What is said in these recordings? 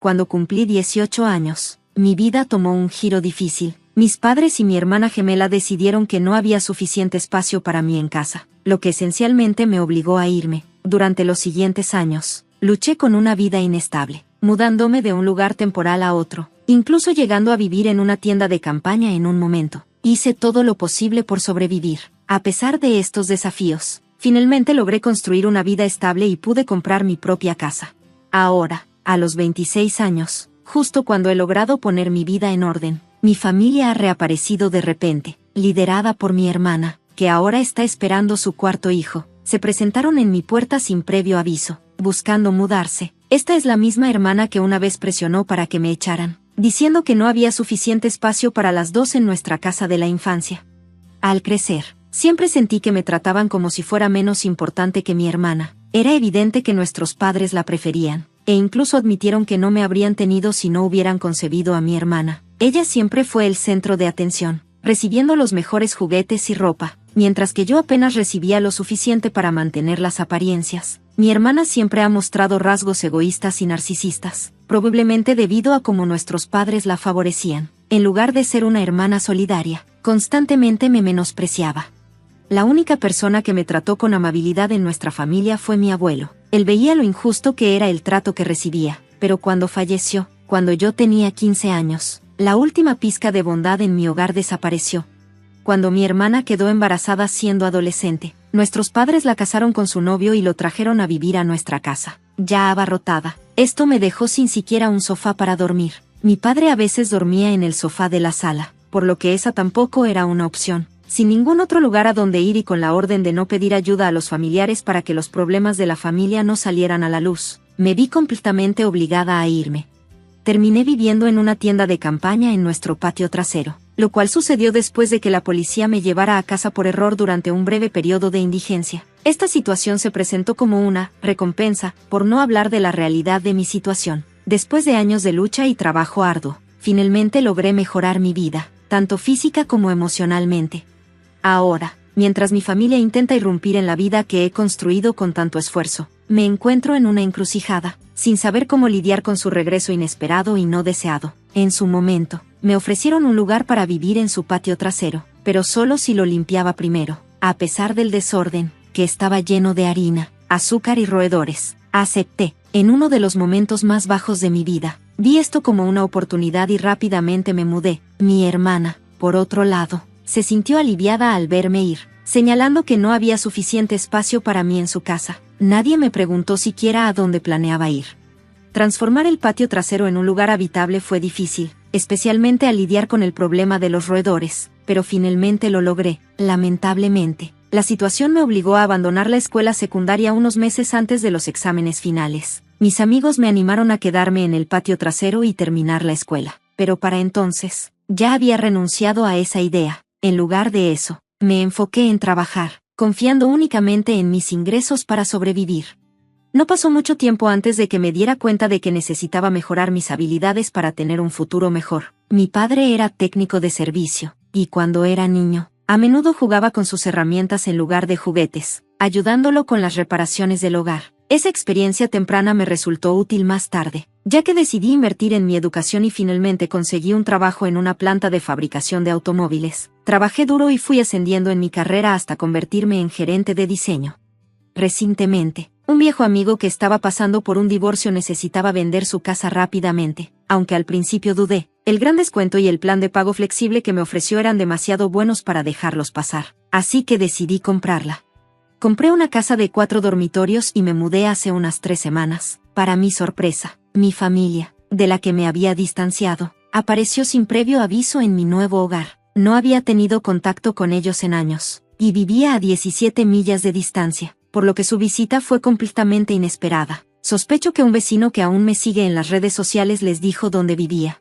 Cuando cumplí 18 años, mi vida tomó un giro difícil. Mis padres y mi hermana gemela decidieron que no había suficiente espacio para mí en casa, lo que esencialmente me obligó a irme. Durante los siguientes años, luché con una vida inestable, mudándome de un lugar temporal a otro, incluso llegando a vivir en una tienda de campaña en un momento. Hice todo lo posible por sobrevivir. A pesar de estos desafíos, finalmente logré construir una vida estable y pude comprar mi propia casa. Ahora, a los 26 años, justo cuando he logrado poner mi vida en orden, mi familia ha reaparecido de repente, liderada por mi hermana, que ahora está esperando su cuarto hijo. Se presentaron en mi puerta sin previo aviso, buscando mudarse. Esta es la misma hermana que una vez presionó para que me echaran, diciendo que no había suficiente espacio para las dos en nuestra casa de la infancia. Al crecer, siempre sentí que me trataban como si fuera menos importante que mi hermana. Era evidente que nuestros padres la preferían, e incluso admitieron que no me habrían tenido si no hubieran concebido a mi hermana. Ella siempre fue el centro de atención, recibiendo los mejores juguetes y ropa, mientras que yo apenas recibía lo suficiente para mantener las apariencias. Mi hermana siempre ha mostrado rasgos egoístas y narcisistas, probablemente debido a cómo nuestros padres la favorecían. En lugar de ser una hermana solidaria, constantemente me menospreciaba. La única persona que me trató con amabilidad en nuestra familia fue mi abuelo. Él veía lo injusto que era el trato que recibía, pero cuando falleció, cuando yo tenía 15 años, la última pizca de bondad en mi hogar desapareció. Cuando mi hermana quedó embarazada siendo adolescente, nuestros padres la casaron con su novio y lo trajeron a vivir a nuestra casa, ya abarrotada. Esto me dejó sin siquiera un sofá para dormir. Mi padre a veces dormía en el sofá de la sala, por lo que esa tampoco era una opción. Sin ningún otro lugar a donde ir y con la orden de no pedir ayuda a los familiares para que los problemas de la familia no salieran a la luz, me vi completamente obligada a irme. Terminé viviendo en una tienda de campaña en nuestro patio trasero, lo cual sucedió después de que la policía me llevara a casa por error durante un breve periodo de indigencia. Esta situación se presentó como una recompensa por no hablar de la realidad de mi situación. Después de años de lucha y trabajo arduo, finalmente logré mejorar mi vida, tanto física como emocionalmente. Ahora, mientras mi familia intenta irrumpir en la vida que he construido con tanto esfuerzo, me encuentro en una encrucijada, sin saber cómo lidiar con su regreso inesperado y no deseado. En su momento, me ofrecieron un lugar para vivir en su patio trasero, pero solo si lo limpiaba primero. A pesar del desorden, que estaba lleno de harina, azúcar y roedores, acepté. En uno de los momentos más bajos de mi vida, vi esto como una oportunidad y rápidamente me mudé. Mi hermana, por otro lado, se sintió aliviada al verme ir, señalando que no había suficiente espacio para mí en su casa. Nadie me preguntó siquiera a dónde planeaba ir. Transformar el patio trasero en un lugar habitable fue difícil, especialmente al lidiar con el problema de los roedores, pero finalmente lo logré. Lamentablemente, la situación me obligó a abandonar la escuela secundaria unos meses antes de los exámenes finales. Mis amigos me animaron a quedarme en el patio trasero y terminar la escuela, pero para entonces, ya había renunciado a esa idea. En lugar de eso, me enfoqué en trabajar, confiando únicamente en mis ingresos para sobrevivir. No pasó mucho tiempo antes de que me diera cuenta de que necesitaba mejorar mis habilidades para tener un futuro mejor. Mi padre era técnico de servicio, y cuando era niño, a menudo jugaba con sus herramientas en lugar de juguetes, ayudándolo con las reparaciones del hogar. Esa experiencia temprana me resultó útil más tarde, ya que decidí invertir en mi educación y finalmente conseguí un trabajo en una planta de fabricación de automóviles. Trabajé duro y fui ascendiendo en mi carrera hasta convertirme en gerente de diseño. Recientemente, un viejo amigo que estaba pasando por un divorcio necesitaba vender su casa rápidamente. Aunque al principio dudé, el gran descuento y el plan de pago flexible que me ofreció eran demasiado buenos para dejarlos pasar. Así que decidí comprarla. Compré una casa de 4 dormitorios y me mudé hace unas 3 semanas. Para mi sorpresa, mi familia, de la que me había distanciado, apareció sin previo aviso en mi nuevo hogar. No había tenido contacto con ellos en años, y vivía a 17 millas de distancia, por lo que su visita fue completamente inesperada. Sospecho que un vecino que aún me sigue en las redes sociales les dijo dónde vivía.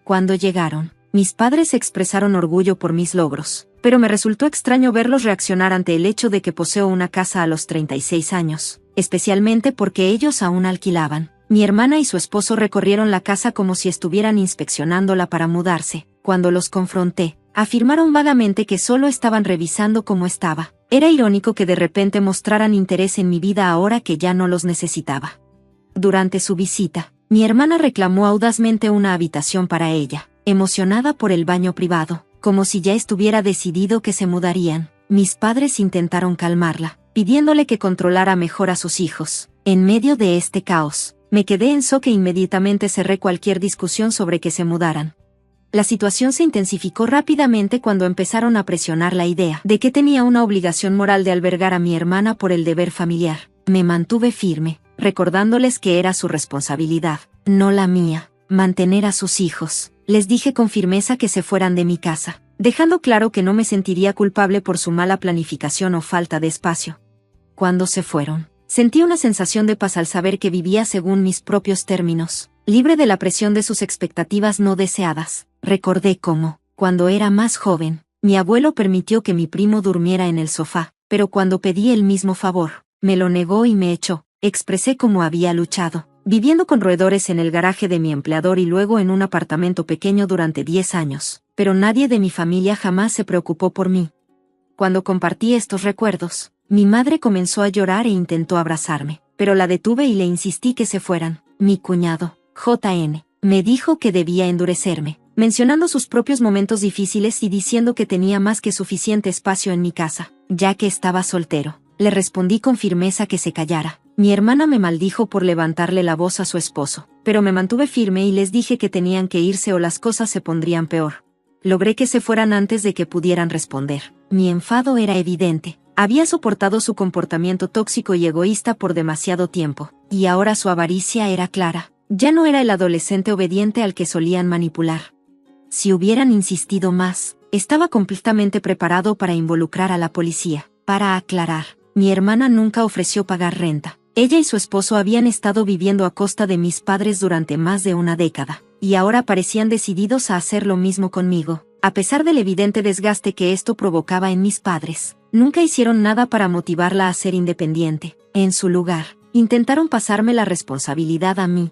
Cuando llegaron, mis padres expresaron orgullo por mis logros, pero me resultó extraño verlos reaccionar ante el hecho de que poseo una casa a los 36 años, especialmente porque ellos aún alquilaban. Mi hermana y su esposo recorrieron la casa como si estuvieran inspeccionándola para mudarse. Cuando los confronté, afirmaron vagamente que solo estaban revisando cómo estaba. Era irónico que de repente mostraran interés en mi vida ahora que ya no los necesitaba. Durante su visita, Mi hermana reclamó audazmente una habitación para ella, emocionada por el baño privado, como si ya estuviera decidido que se mudarían. Mis padres intentaron calmarla, pidiéndole que controlara mejor a sus hijos. En medio de este caos, me quedé en shock e inmediatamente cerré cualquier discusión sobre que se mudaran. La situación se intensificó rápidamente cuando empezaron a presionar la idea de que tenía una obligación moral de albergar a mi hermana por el deber familiar. Me mantuve firme, recordándoles que era su responsabilidad, no la mía, mantener a sus hijos. Les dije con firmeza que se fueran de mi casa, dejando claro que no me sentiría culpable por su mala planificación o falta de espacio. Cuando se fueron, sentí una sensación de paz al saber que vivía según mis propios términos, libre de la presión de sus expectativas no deseadas. Recordé cómo, cuando era más joven, mi abuelo permitió que mi primo durmiera en el sofá, pero cuando pedí el mismo favor, me lo negó y me echó. Expresé cómo había luchado, viviendo con roedores en el garaje de mi empleador y luego en un apartamento pequeño durante 10 años, pero nadie de mi familia jamás se preocupó por mí. Cuando compartí estos recuerdos, mi madre comenzó a llorar e intentó abrazarme, pero la detuve y le insistí que se fueran. Mi cuñado, JN, me dijo que debía endurecerme, mencionando sus propios momentos difíciles y diciendo que tenía más que suficiente espacio en mi casa, ya que estaba soltero. Le respondí con firmeza que se callara. Mi hermana me maldijo por levantarle la voz a su esposo, pero me mantuve firme y les dije que tenían que irse o las cosas se pondrían peor. Logré que se fueran antes de que pudieran responder. Mi enfado era evidente. Había soportado su comportamiento tóxico y egoísta por demasiado tiempo, y ahora su avaricia era clara. Ya no era el adolescente obediente al que solían manipular. Si hubieran insistido más, estaba completamente preparado para involucrar a la policía. Para aclarar, mi hermana nunca ofreció pagar renta. Ella y su esposo habían estado viviendo a costa de mis padres durante más de una década, y ahora parecían decididos a hacer lo mismo conmigo. A pesar del evidente desgaste que esto provocaba en mis padres, nunca hicieron nada para motivarla a ser independiente. En su lugar, intentaron pasarme la responsabilidad a mí.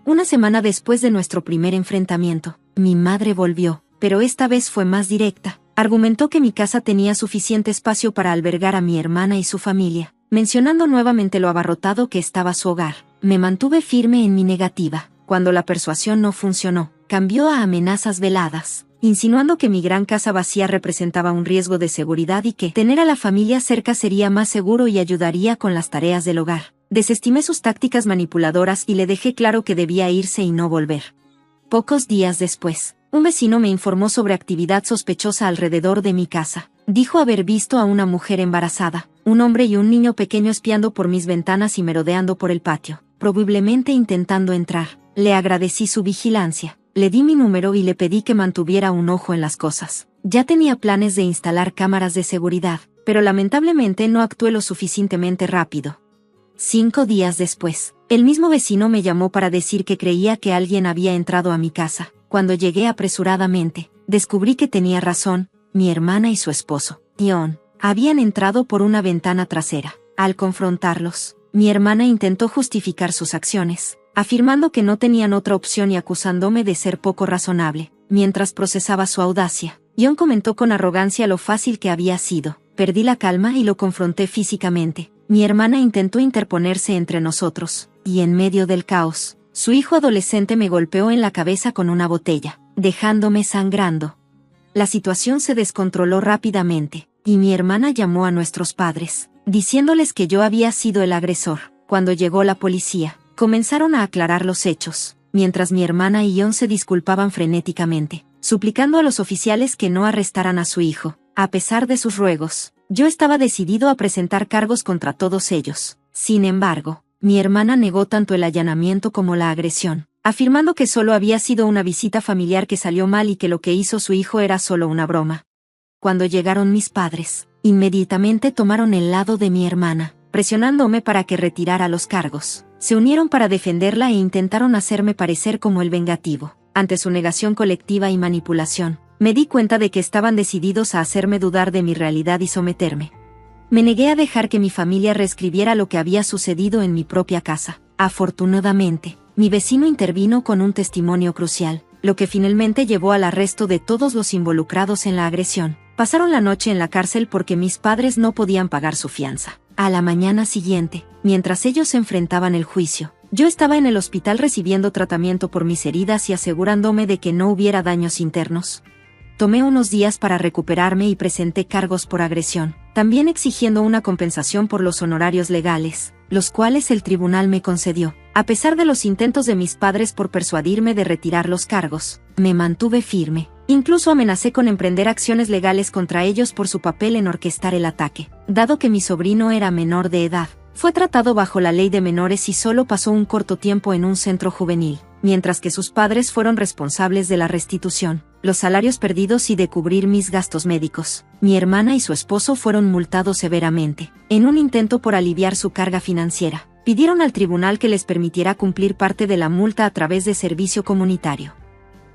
Una semana después de nuestro primer enfrentamiento, mi madre volvió, pero esta vez fue más directa. Argumentó que mi casa tenía suficiente espacio para albergar a mi hermana y su familia, mencionando nuevamente lo abarrotado que estaba su hogar. Me mantuve firme en mi negativa. Cuando la persuasión no funcionó, cambió a amenazas veladas, insinuando que mi gran casa vacía representaba un riesgo de seguridad y que tener a la familia cerca sería más seguro y ayudaría con las tareas del hogar. Desestimé sus tácticas manipuladoras y le dejé claro que debía irse y no volver. Pocos días después, un vecino me informó sobre actividad sospechosa alrededor de mi casa. Dijo haber visto a una mujer embarazada, un hombre y un niño pequeño espiando por mis ventanas y merodeando por el patio, probablemente intentando entrar. Le agradecí su vigilancia, le di mi número y le pedí que mantuviera un ojo en las cosas. Ya tenía planes de instalar cámaras de seguridad, pero lamentablemente no actué lo suficientemente rápido. 5 días después, el mismo vecino me llamó para decir que creía que alguien había entrado a mi casa. Cuando llegué apresuradamente, descubrí que tenía razón. Mi hermana y su esposo, Dion, habían entrado por una ventana trasera. Al confrontarlos, mi hermana intentó justificar sus acciones, afirmando que no tenían otra opción y acusándome de ser poco razonable. Mientras procesaba su audacia, Dion comentó con arrogancia lo fácil que había sido. Perdí la calma y lo confronté físicamente. Mi hermana intentó interponerse entre nosotros, y en medio del caos, su hijo adolescente me golpeó en la cabeza con una botella, dejándome sangrando. La situación se descontroló rápidamente, y mi hermana llamó a nuestros padres, diciéndoles que yo había sido el agresor. Cuando llegó la policía, comenzaron a aclarar los hechos, mientras mi hermana y Ion se disculpaban frenéticamente, suplicando a los oficiales que no arrestaran a su hijo. A pesar de sus ruegos, yo estaba decidido a presentar cargos contra todos ellos. Sin embargo, mi hermana negó tanto el allanamiento como la agresión, afirmando que solo había sido una visita familiar que salió mal y que lo que hizo su hijo era solo una broma. Cuando llegaron mis padres, inmediatamente tomaron el lado de mi hermana, presionándome para que retirara los cargos. Se unieron para defenderla e intentaron hacerme parecer como el vengativo. Ante su negación colectiva y manipulación, me di cuenta de que estaban decididos a hacerme dudar de mi realidad y someterme. Me negué a dejar que mi familia reescribiera lo que había sucedido en mi propia casa. Afortunadamente, mi vecino intervino con un testimonio crucial, lo que finalmente llevó al arresto de todos los involucrados en la agresión. Pasaron la noche en la cárcel porque mis padres no podían pagar su fianza. A la mañana siguiente, mientras ellos enfrentaban el juicio, Yo estaba en el hospital recibiendo tratamiento por mis heridas y asegurándome de que no hubiera daños internos. Tomé unos días para recuperarme y presenté cargos por agresión, también exigiendo una compensación por los honorarios legales, los cuales el tribunal me concedió. A pesar de los intentos de mis padres por persuadirme de retirar los cargos, me mantuve firme. Incluso amenacé con emprender acciones legales contra ellos por su papel en orquestar el ataque. Dado que mi sobrino era menor de edad, fue tratado bajo la ley de menores y solo pasó un corto tiempo en un centro juvenil, mientras que sus padres fueron responsables de la restitución, los salarios perdidos y de cubrir mis gastos médicos. Mi hermana y su esposo fueron multados severamente. En un intento por aliviar su carga financiera, pidieron al tribunal que les permitiera cumplir parte de la multa a través de servicio comunitario.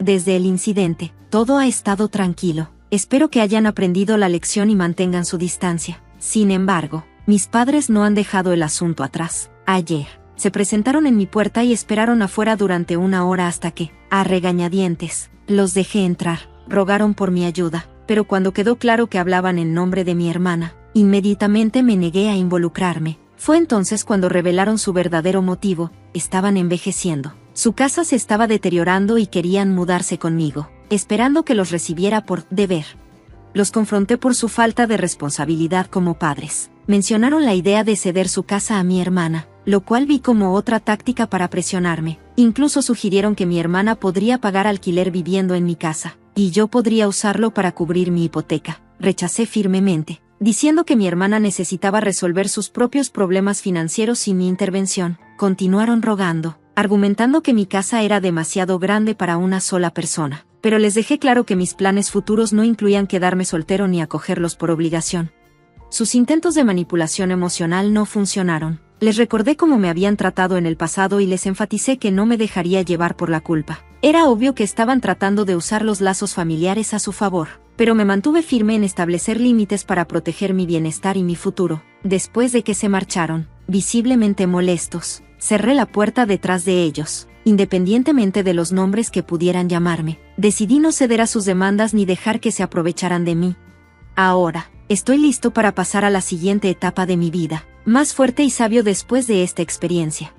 Desde el incidente, todo ha estado tranquilo. Espero que hayan aprendido la lección y mantengan su distancia. Sin embargo, mis padres no han dejado el asunto atrás. Ayer, se presentaron en mi puerta y esperaron afuera durante 1 hora hasta que, a regañadientes, los dejé entrar. Rogaron por mi ayuda, pero cuando quedó claro que hablaban en nombre de mi hermana, inmediatamente me negué a involucrarme. Fue entonces cuando revelaron su verdadero motivo: estaban envejeciendo. Su casa se estaba deteriorando y querían mudarse conmigo, esperando que los recibiera por deber. Los confronté por su falta de responsabilidad como padres. Mencionaron la idea de ceder su casa a mi hermana, lo cual vi como otra táctica para presionarme. Incluso sugirieron que mi hermana podría pagar alquiler viviendo en mi casa, y yo podría usarlo para cubrir mi hipoteca. Rechacé firmemente, diciendo que mi hermana necesitaba resolver sus propios problemas financieros sin mi intervención. Continuaron rogando, argumentando que mi casa era demasiado grande para una sola persona, pero les dejé claro que mis planes futuros no incluían quedarme soltero ni acogerlos por obligación. Sus intentos de manipulación emocional no funcionaron. Les recordé cómo me habían tratado en el pasado y les enfaticé que no me dejaría llevar por la culpa. Era obvio que estaban tratando de usar los lazos familiares a su favor, pero me mantuve firme en establecer límites para proteger mi bienestar y mi futuro. Después de que se marcharon, visiblemente molestos, cerré la puerta detrás de ellos. Independientemente de los nombres que pudieran llamarme, decidí no ceder a sus demandas ni dejar que se aprovecharan de mí. Ahora, estoy listo para pasar a la siguiente etapa de mi vida, más fuerte y sabio después de esta experiencia.